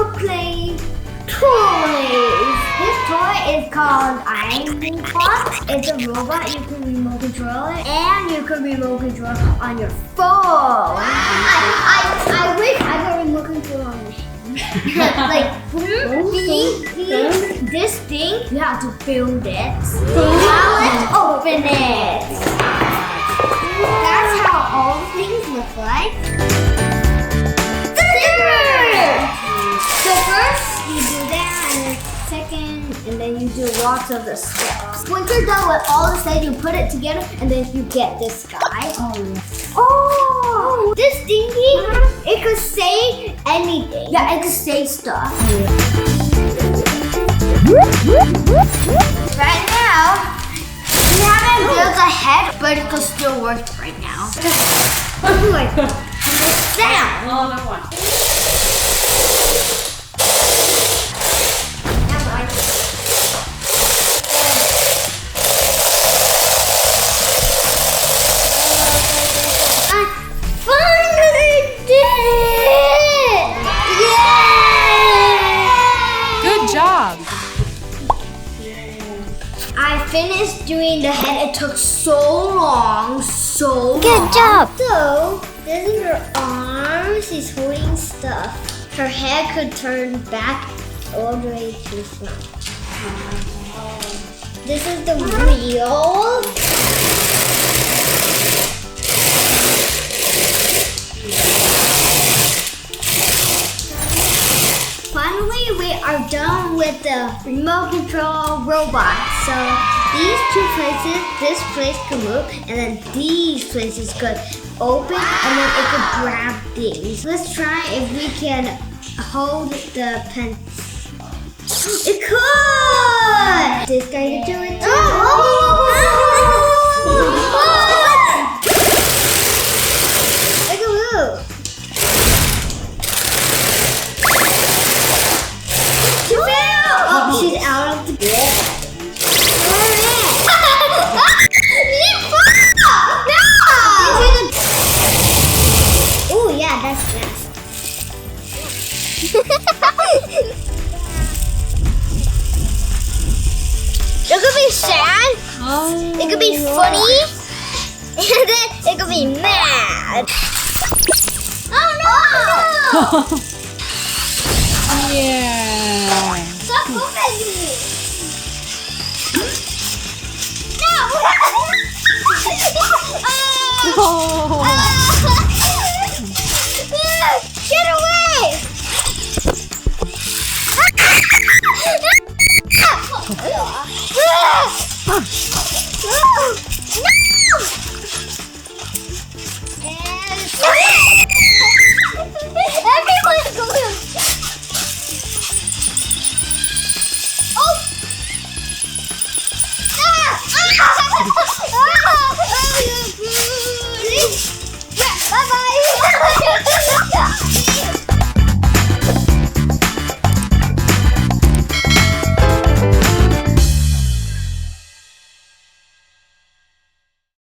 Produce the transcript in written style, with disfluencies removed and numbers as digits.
will play toys. This toy is called Pikmi Pops. It's a robot. You can remote control it, and you can remote control on your phone. I wish I could remote control on my like this thing, you have to build it. Now let's open it. That's how all things look like. So first you do that, and then second, and then you do lots of the steps. Once you're done with all the steps, you put it together, and then you get this guy. Oh, this thingy, it could say anything. Yeah, it could say stuff. Right now, we haven't built a head, but it could still work right now. Down. Another one. I finished doing the head. It took so long, Good job. So, this is her arms. She's holding stuff. Her head could turn back all the way to the front. This is the wheel. Finally, we are done with the remote control robot. So these two places, this place could move, and then these places could open, and then it could grab these. Let's try if we can hold the pen. It could! This guy could do it too. It could move. She's out of the bed. Oh yeah, that's nice. It could be sad. It could be funny. And then it could be mad. Oh no! Yeah. Stop moving! No! Oh.